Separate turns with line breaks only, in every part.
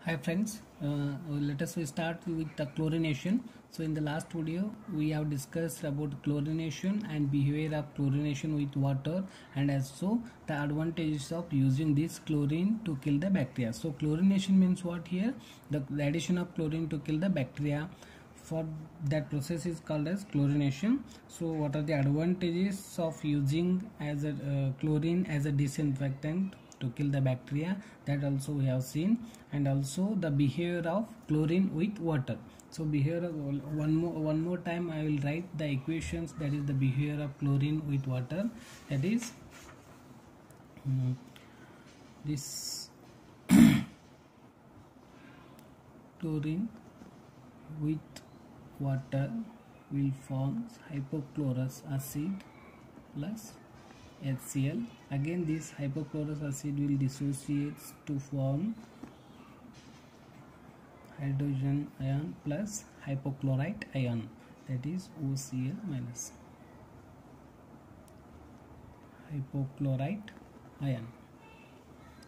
Hi friends, let us start with the chlorination. So in the last video we have discussed about chlorination and behavior of chlorination with water, and also the advantages of using this chlorine to kill the bacteria. So chlorination means what here? The addition of chlorine to kill the bacteria. For that process is called as chlorination. So what are the advantages of using as a chlorine as a disinfectant to kill the bacteria? That also we have seen, and also the behavior of chlorine with water. So behavior, one more time I will write the equations. That is the behavior of chlorine with water. That is this chlorine with water will form hypochlorous acid plus HCl. Again this hypochlorous acid will dissociate to form hydrogen ion plus hypochlorite ion, that is OCl minus hypochlorite ion.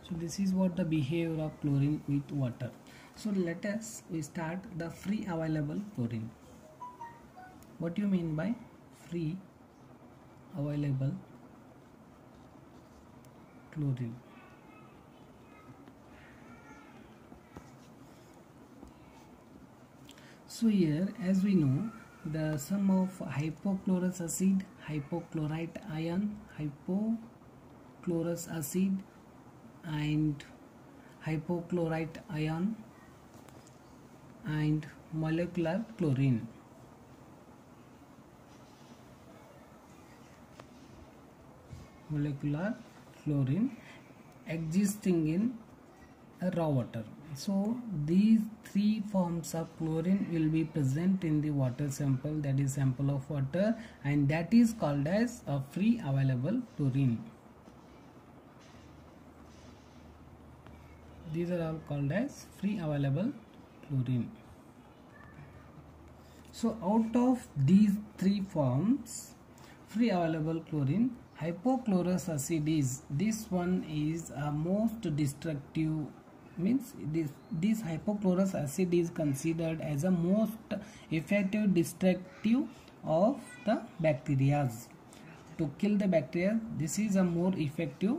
So this is what the behavior of chlorine with water. So let us start the free available chlorine. What do you mean by free available chlorine? So here, as we know, the sum of hypochlorous acid, hypochlorite ion, hypochlorous acid and hypochlorite ion and molecular chlorine. Molecular chlorine existing in raw water. So these three forms of chlorine will be present in the water sample, that is sample of water, and that is called as a free available chlorine. These are all called as free available chlorine. So out of these three forms, free available chlorine, hypochlorous acid is, this one is a most destructive, means this hypochlorous acid is considered as a most effective destructive of the bacteria. To kill the bacteria, this is a more effective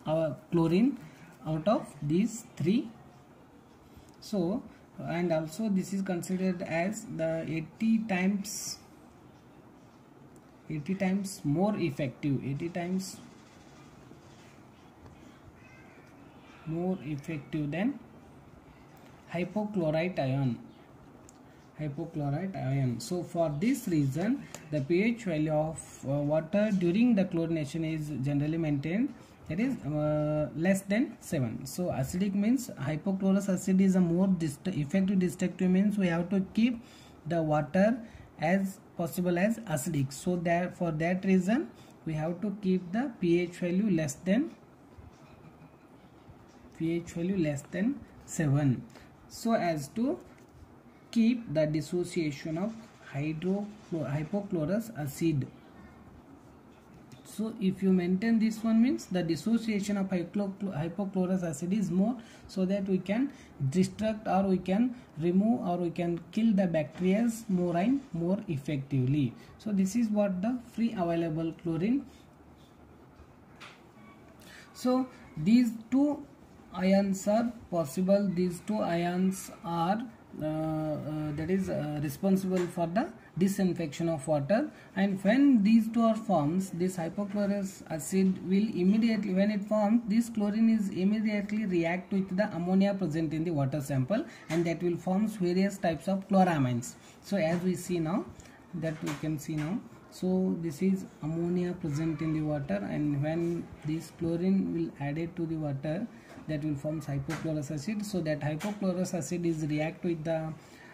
chlorine out of these three. So and also this is considered as the 80 times more effective, 80 times more effective than hypochlorite ion. So for this reason the pH value of water during the chlorination is generally maintained, that is less than 7. So acidic means hypochlorous acid is a more effective destructive, means we have to keep the water as possible as acidic. So that for that reason we have to keep the pH value less than 7, so as to keep the dissociation of hypochlorous acid. So if you maintain this one, means the dissociation of hypochlorous acid is more, so that we can destruct or we can remove or we can kill the bacteria more and more effectively. So this is what the free available chlorine. So these two ions are possible. These two ions are responsible for the disinfection of water, and when these two are formed, this hypochlorous acid will immediately, when it forms, this chlorine is immediately react with the ammonia present in the water sample, and that will form various types of chloramines. So as we see now, that we can see now, so this is ammonia present in the water, and when this chlorine will add it to the water, that will form hypochlorous acid. So that hypochlorous acid is react with the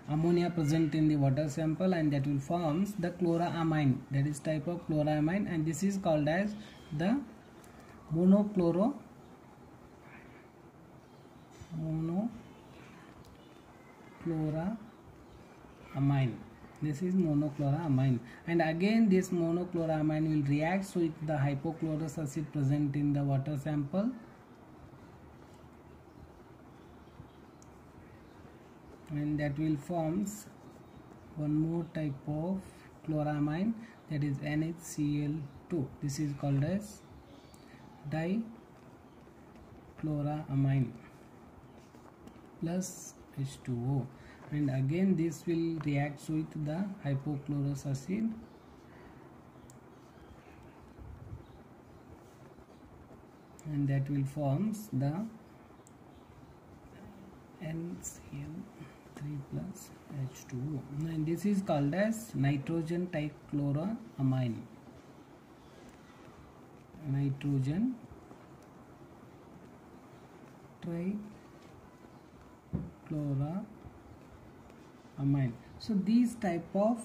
ammonia present in the water sample, and that will forms the chloramine, that is type of chloramine, and this is called as the monochloroamine. This is monochloroamine, and again this monochloroamine will react with the hypochlorous acid present in the water sample, and that will forms one more type of chloramine, that is NaCl2. This is called as dichloramine plus H2O, and again this will react with the hypochlorous acid and that will forms the NCl3 plus H2O, and this is called as nitrogen trichloramine. Nitrogen trichloramine. So these type of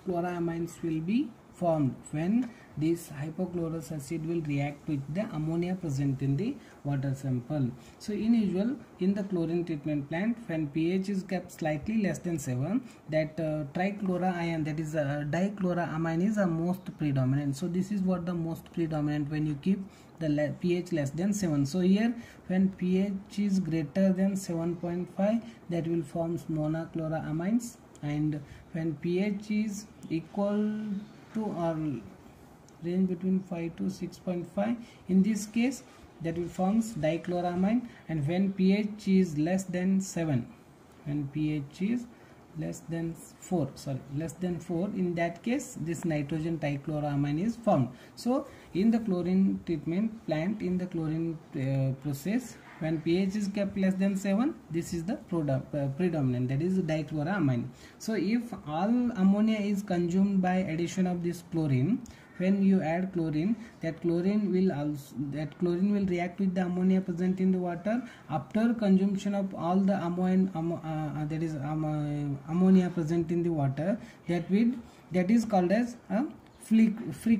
chloramines will be formed when this hypochlorous acid will react with the ammonia present in the water sample. So in usual, in the chlorine treatment plant, when pH is kept slightly less than 7, that trichloramine, that is dichloramine, is the most predominant. So this is what the most predominant when you keep the pH less than 7. So here when pH is greater than 7.5, that will form monochloramines, and when pH is equal to or range between 5 to 6.5, in this case that will forms dichloramine, and when pH is less than 7, when pH is less than 4, in that case this nitrogen trichloramine is formed. So in the chlorine treatment plant, in the chlorine process, when pH is kept less than 7, this is the predominant, that is dichloramine. So if all ammonia is consumed by addition of this chlorine, when you add chlorine, that chlorine will react with the ammonia present in the water. After consumption of all the ammonia present in the water, that is called as a free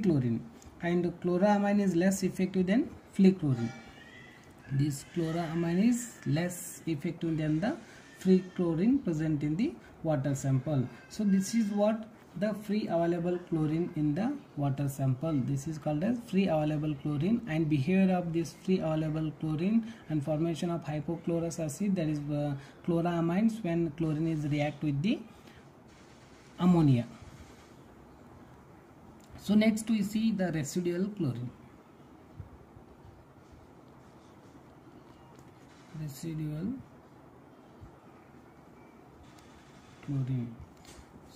chlorine, and chloramine is less effective than free chlorine. This chloramine is less effective than the free chlorine present in the water sample. So this is what the free available chlorine in the water sample. This is called as free available chlorine, and behavior of this free available chlorine and formation of hypochlorous acid, that is chloramines, when chlorine is react with the ammonia. So next we see the residual chlorine. Residual chlorine.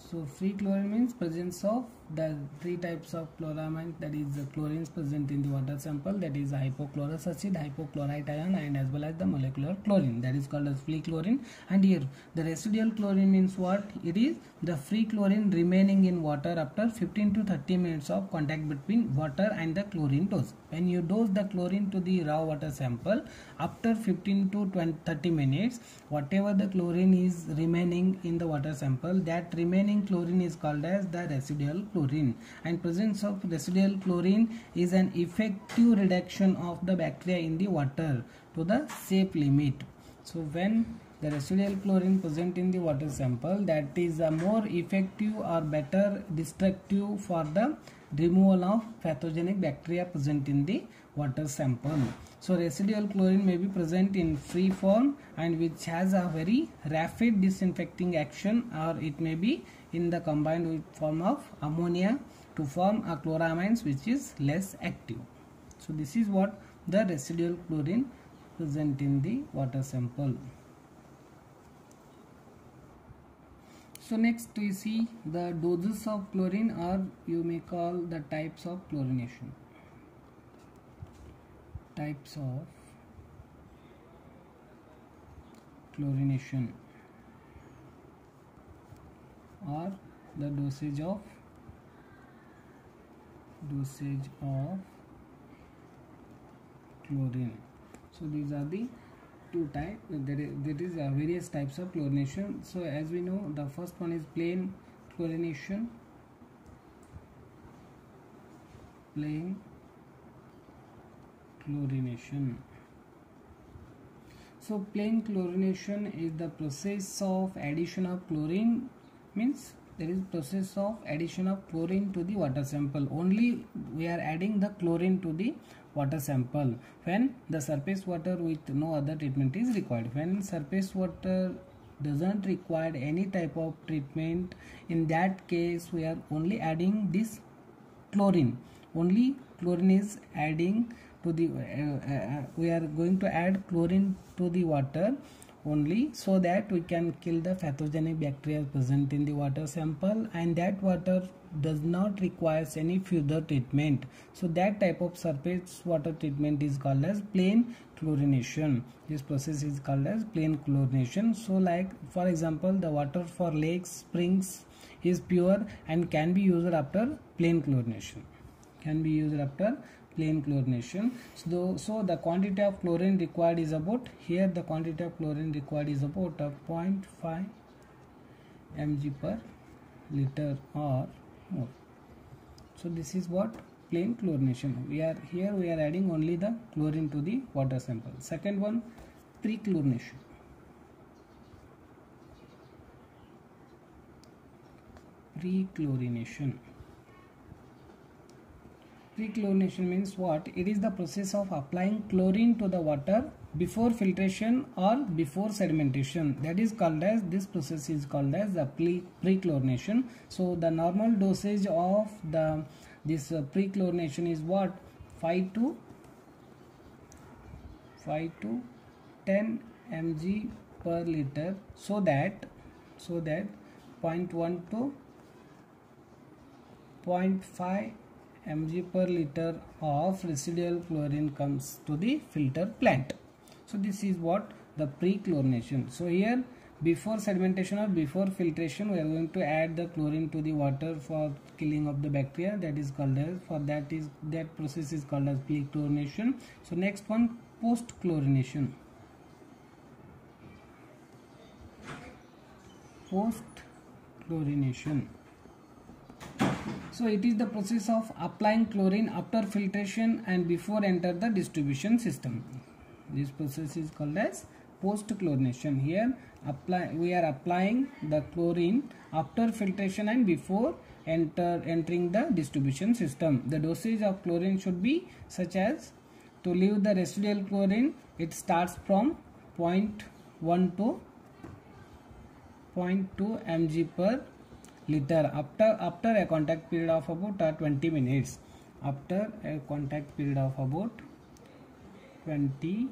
So free chlorine means presence of the three types of chloramine, that is the chlorines present in the water sample, that is hypochlorous acid, hypochlorite ion, and as well as the molecular chlorine, that is called as free chlorine. And here the residual chlorine means what? It is the free chlorine remaining in water after 15 to 30 minutes of contact between water and the chlorine dose. When you dose the chlorine to the raw water sample, after 15 to 30 minutes, whatever the chlorine is remaining in the water sample, that remaining chlorine is called as the residual chlorine. And presence of residual chlorine is an effective reduction of the bacteria in the water to the safe limit. So when the residual chlorine present in the water sample, that is a more effective or better destructive for the removal of pathogenic bacteria present in the water sample. So residual chlorine may be present in free form and which has a very rapid disinfecting action, or it may be in the combined with form of ammonia to form a chloramines which is less active. So this is what the residual chlorine present in the water sample. So next we see the doses of chlorine, or you may call the types of chlorination. Types of chlorination, or the dosage of chlorine. So these are the two types. There is various types of chlorination. So as we know, the first one is plain chlorination. Plain chlorination. So plain chlorination is the process of addition of chlorine, means there is process of addition of chlorine to the water sample. Only we are adding the chlorine to the water sample when the surface water with no other treatment is required. When surface water doesn't require any type of treatment. In that case we are only adding this chlorine. Only chlorine is adding to the we are going to add chlorine to the water only, so that we can kill the pathogenic bacteria present in the water sample, and that water does not require any further treatment. So that type of surface water treatment is called as plain chlorination. This process is called as plain chlorination. So like for example, the water for lakes, springs is pure and can be used after plain chlorination. So the quantity of chlorine required is about, here the quantity of chlorine required is about 0.5 mg per liter or more. So this is what plain chlorination. We are adding only the chlorine to the water sample. Second one, pre-chlorination. Pre-chlorination means what? It is the process of applying chlorine to the water before filtration or before sedimentation. That is called as, this process is called as the pre-chlorination. So the normal dosage of this pre-chlorination is what? 5 to 10 mg per liter, so that 0.1 to 0.5 mg per liter of residual chlorine comes to the filter plant. So this is what the pre-chlorination. So here before sedimentation or before filtration we are going to add the chlorine to the water for killing of the bacteria. That is called as, that process is called as pre-chlorination. So next one, post-chlorination. So it is the process of applying chlorine after filtration and before enter the distribution system. This process is called as post-chlorination. Here we are applying the chlorine after filtration and before entering the distribution system. The dosage of chlorine should be such as, to leave the residual chlorine, it starts from 0.1 to 0.2 mg per liter after a contact period of about 20 minutes. After a contact period of about 20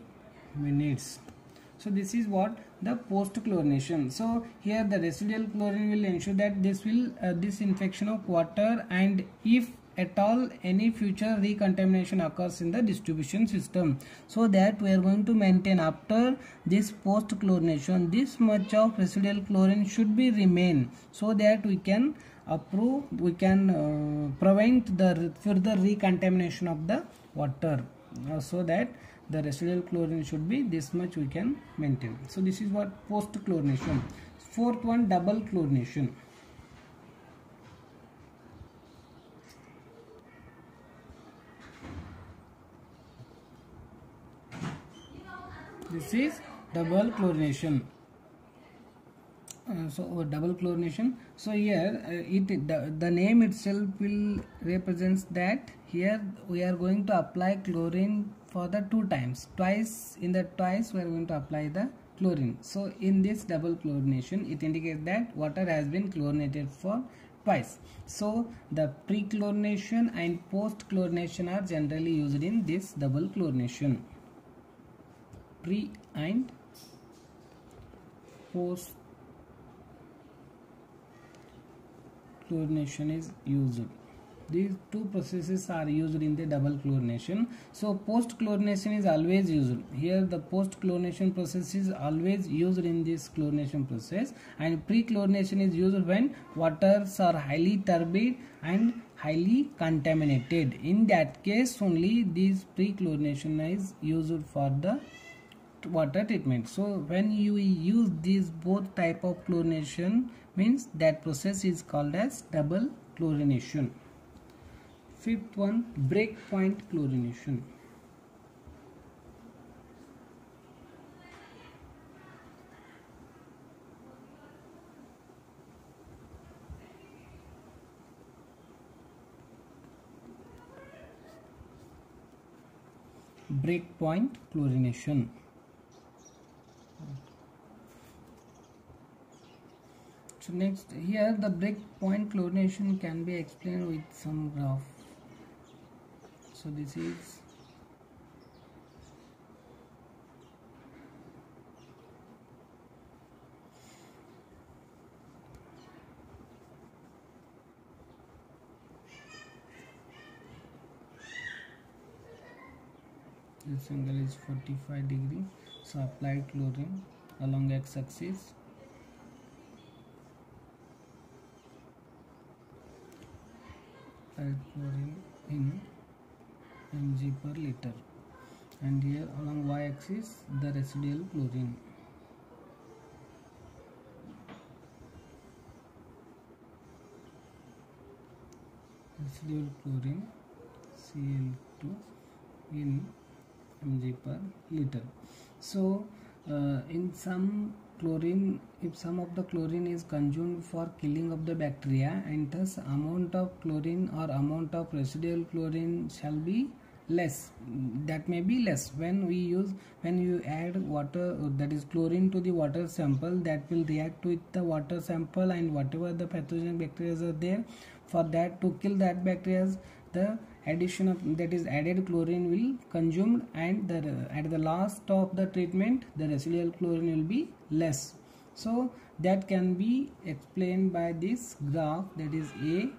minutes. So this is what the post chlorination. So here the residual chlorine will ensure that this infection of water, and if at all any future recontamination occurs in the distribution system, so that we are going to maintain after this post chlorination this much of residual chlorine should be remain, so that we can prevent the further recontamination of the water, so that the residual chlorine should be this much we can maintain. So this is what post chlorination. Fourth one, double chlorination. This is double chlorination. Double chlorination. So here the name itself will represents that here we are going to apply chlorine for the two times. Twice we are going to apply the chlorine. So in this double chlorination, it indicates that water has been chlorinated for twice. So the pre-chlorination and post-chlorination are generally used in this double chlorination. Pre and post chlorination is used. These two processes are used in the double chlorination. So post chlorination is always used. Here the post chlorination process is always used in this chlorination process, and pre chlorination is used when waters are highly turbid and highly contaminated. In that case only this pre chlorination is used for the water treatment. So when you use these both type of chlorination, means that process is called as double chlorination. Fifth one, breakpoint chlorination. Breakpoint chlorination. So next, here the breakpoint chlorination can be explained with some graph. So this is this angle is 45 degree. So applied chlorine along x-axis. Applied chlorine in mg per liter, and here along y-axis the residual chlorine. Residual chlorine Cl2 in mg per liter. So in some chlorine, if some of the chlorine is consumed for killing of the bacteria, and thus amount of chlorine or amount of residual chlorine shall be less, that may be less when you add water, that is chlorine, to the water sample, that will react with the water sample, and whatever the pathogenic bacteria are there, for that, to kill that bacteria, the addition of, that is added chlorine will consumed, and at the last of the treatment the residual chlorine will be less. So that can be explained by this graph, that is A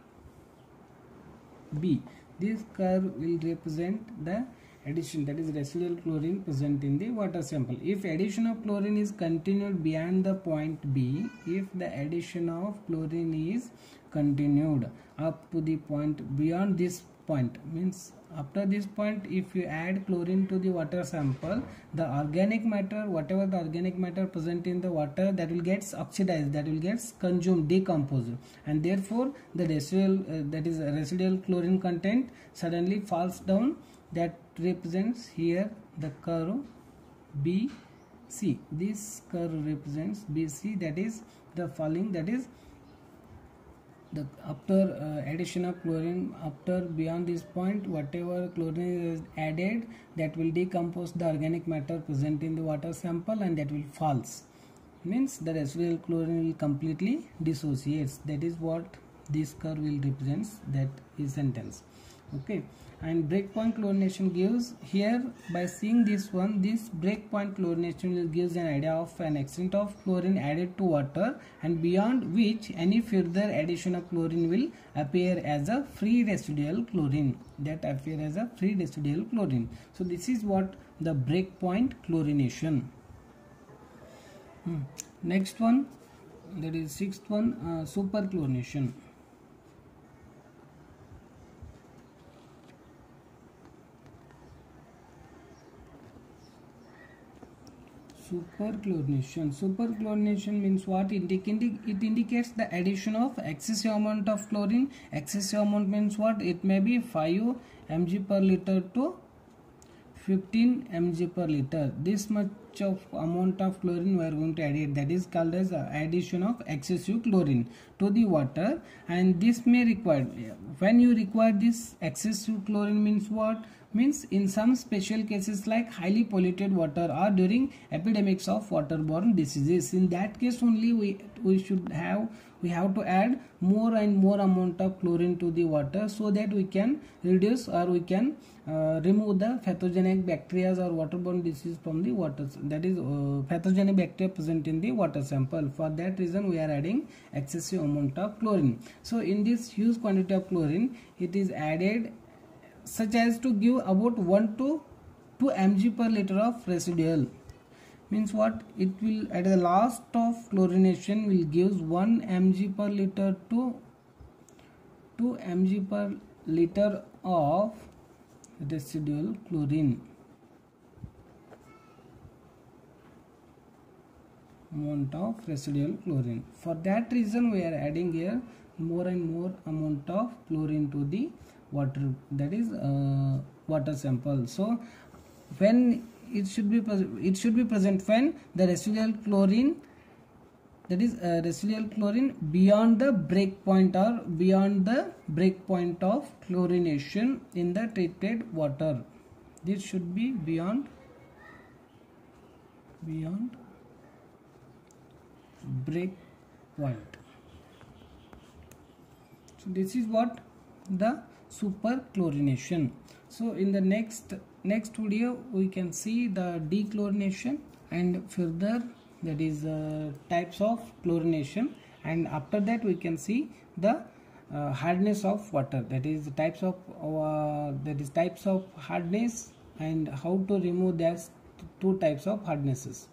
B. This curve will represent the addition, that is residual chlorine present in the water sample. If addition of chlorine is continued beyond the point B, if the addition of chlorine is continued up to the point beyond this point, means after this point, if you add chlorine to the water sample, the organic matter, whatever the organic matter present in the water, that will get oxidized, that will get consumed, decomposed, and therefore the residual, that is residual chlorine content suddenly falls down. That represents here the curve BC. This curve represents BC, that is the falling, that is the after addition of chlorine, after beyond this point, whatever chlorine is added, that will decompose the organic matter present in the water sample, and that will falls, means the residual chlorine will completely dissociates. That is what this curve will represents, that is sentence. Okay, and breakpoint chlorination gives, here by seeing this one, this breakpoint chlorination will gives an idea of an extent of chlorine added to water, and beyond which any further addition of chlorine will appear as a free residual chlorine, that appear as a free residual chlorine. So this is what the breakpoint chlorination. Next one, that is sixth one, superchlorination. Superchlorination. Superchlorination means what? It indicates the addition of excessive amount of chlorine. Excessive amount means what? It may be 5 mg per liter to 15 mg per liter. This much of amount of chlorine we are going to add it. That is called as addition of excessive chlorine to the water, and this may require, when you require this excessive chlorine means what? Means in some special cases like highly polluted water or during epidemics of waterborne diseases. In that case only we have to add more and more amount of chlorine to the water, so that we can reduce or we can remove the pathogenic bacteria or waterborne disease from the water, that is pathogenic bacteria present in the water sample. For that reason we are adding excessive amount of chlorine. So in this huge quantity of chlorine, it is added such as to give about 1 to 2 mg per liter of residual. Means what? It will at the last of chlorination will gives 1 mg per liter to 2 mg per liter of residual chlorine. Amount of residual chlorine. For that reason we are adding here more and more amount of chlorine to the water, that is water sample. So when it should be present when the residual chlorine, that is residual chlorine beyond the break point or beyond the break point of chlorination in the treated water. This should be beyond break point. So this is what the superchlorination. So in the next video we can see the dechlorination and further, that is types of chlorination, and after that we can see the hardness of water, that is types of hardness and how to remove that two types of hardnesses.